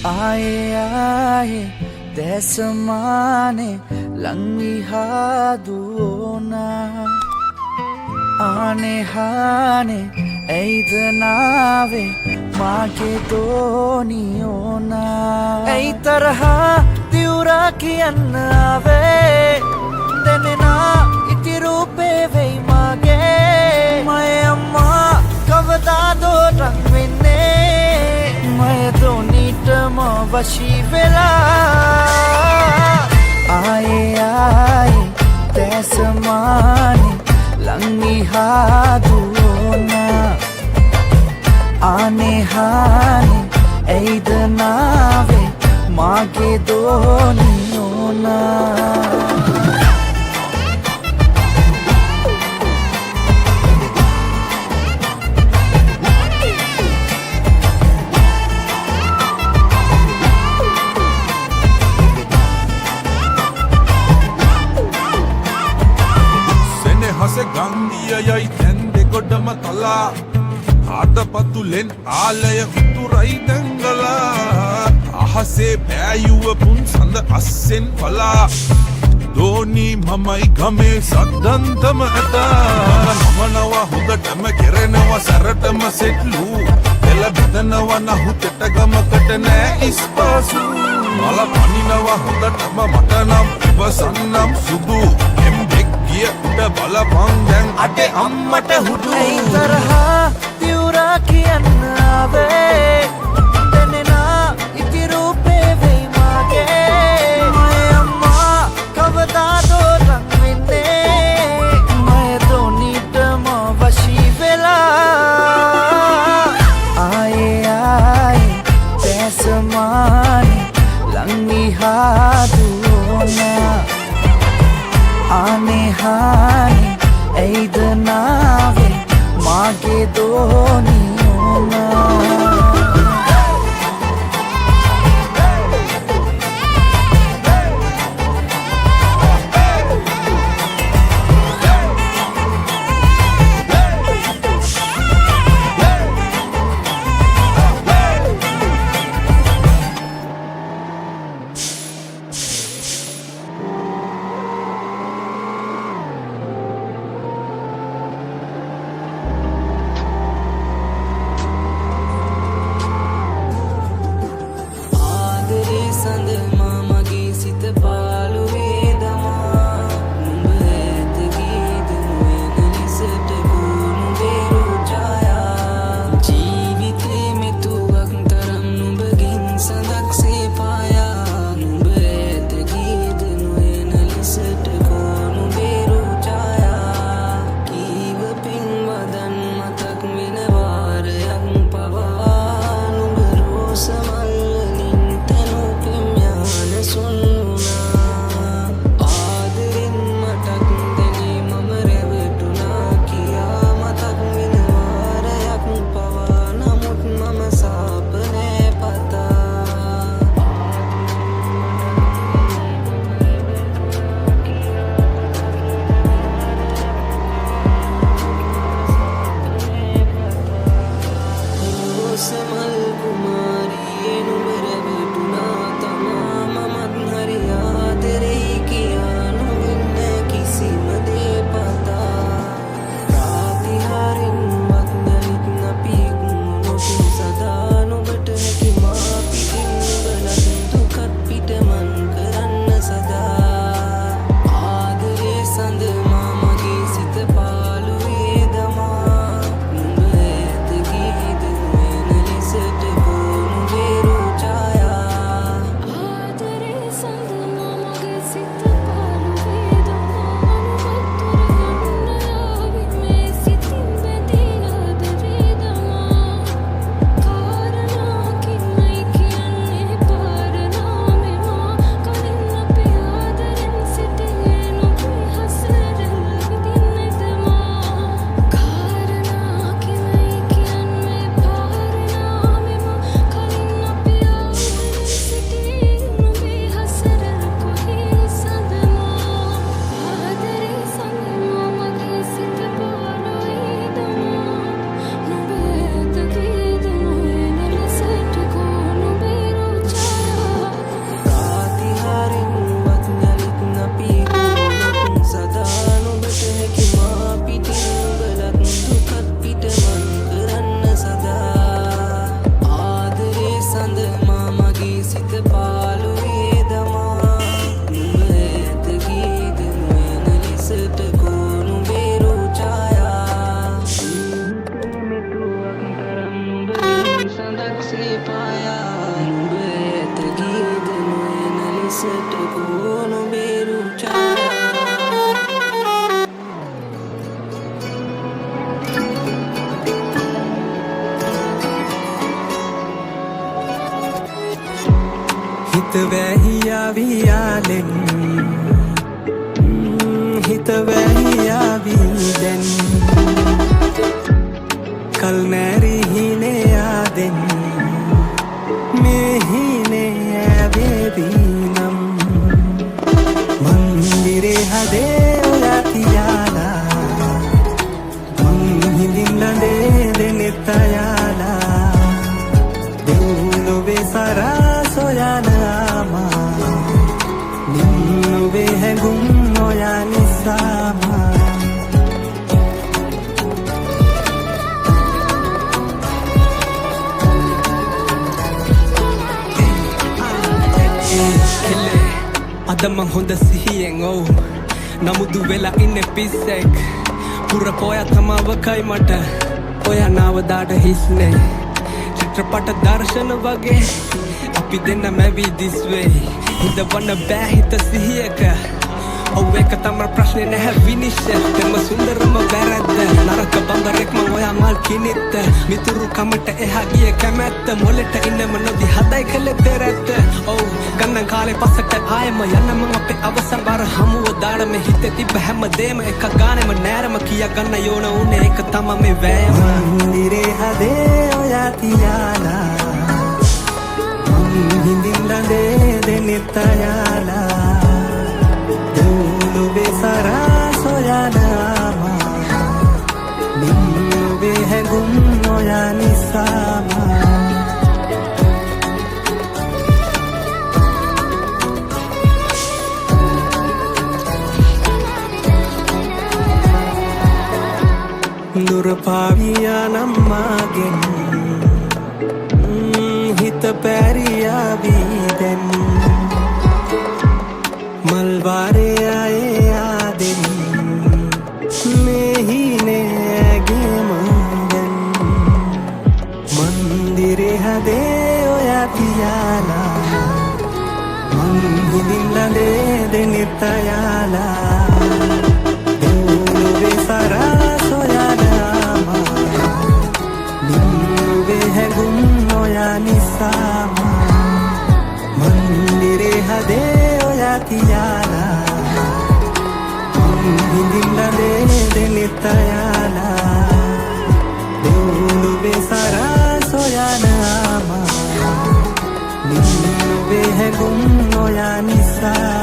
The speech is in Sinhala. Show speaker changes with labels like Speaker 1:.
Speaker 1: आए आए तैसमाने लंगी हादुओना आने हाने ऐदनावे मागे दोनियोना ऐ तरह तिउरा कियन्नावे देनेना इति रूपे वेई मागे मैं अम्मा कवदा दो रंग विन्ने मैं दोनीटम वशी वेला आए आए तैसमाने लंगी हादुओना आने हाने ऐदनावे मागे दोनियोना
Speaker 2: हसे गंदिया यई तेंदे गोडम तला हाद पतुलेन आलय उतुरई दंगला आहसे बෑයුව පුන් සඳ අස්සෙන් පලා දෝනි මමයි ගමේ සද්දන්තම ඇත මමනවා හොඳටම කෙරෙනවා සැරටම සෙට්ලු එල බෙදනවා නහුතට ගමකට නෑ ඉස්පාසු මල පනිනවා හොඳටම මට නම් ඉවසන්නම් සුදු गिय उड़ बलपं දැන් අටේ අම්මට හුදු
Speaker 1: ऐ तरह तिउरा कियन्नावे देनेना इति रूपे वेई मागे मैं अम्मा कवदा दो रंग विन्ने मैं दोनीटम वशी वेला आए आए तैसमाने लंगी हादुओना आने हाने ऐदनावे मागे दोनियोना පායා නුඹ ඇත ගියද නොයන ලෙසට කෝනු බේරු ඡායා හිත වැහියාවියාලෙන් හිත වැහියාවිදෙන් කල් නැරි හිනේ ආදෙන් මේ හිනේ ඇවේවීනම් මන්දිරේ හදේ ඔයා තියාලා මං හිඳින් ලඳේ දෙනෙත් අයාලා දෙව්ලොවේ සරා සොයනාමා නින්නුවේ හැඟුම් ඔයා නිසාමා අද මං හොඳ සිහියෙන් ඔව් නමුදු වෙලා ඉන්නේ පිස්සෙක් පුර පොයා තමාවකයි මට ඔයා නාවදාට හිස්නේ චිත්‍රපට දර්ශන වගේ අපි දෙන්න මැවී this way හිතවන්න බෑ හිත සිහියක ඔව් ඒක තමයි ප්‍රශ්නේ නැහැ විනිශ්චය දෙම සුන්දරම වැරද්ද නරක බඹරෙක් මං ඔයා මල් කිනිත්ත මිතුරු කමට එහා ගිය කැමැත්ත මොලෙට ඉන්නම නොදි හදයි කළ දෙරැත්ත ඔව් ගන්න කාලේ පස්සට ආයෙම යන්න මං අපේ අවසන් බාර හමුව දාඩ මේ හිතේ තිබ්බ හැමදේම එක ගානෙම නෑරම කියා ගන්න යෝන උනේ ඒක තමයි මේ වෑයම මන්දිරේ හදේ ඔයා තියාලා මං හිඳින් ලඳේ දෙනෙත් අයාලා දෙව්ලොවේ සරා සොයනාමා නින්නුවේ හැඟුම් ඔයා නිසාමා දුර පාවියා නම්මාගෙන් හිත පැරියාවිදෙන් මල්වාරේ ආයේ ආදෙන් මෙහිනේ ඇගේ මංගෙන් මන්දිරේ හදේ ඔයා තියාලා මං හිඳින් ලඳේ දෙනෙත් අයාලා දෙව්ලොවේ සරා සොයනාමා නින්නුවේ හැඟුම් ඔයා නිසාමා මන්දිරේ හදේ ඔයා තියාලා මං හිඳින් ලඳේ දෙනෙත් අයාලා දෙව්ලොවේ සරා සොයනාමා නින්නුවේ හැඟුම් ඔයා නිසා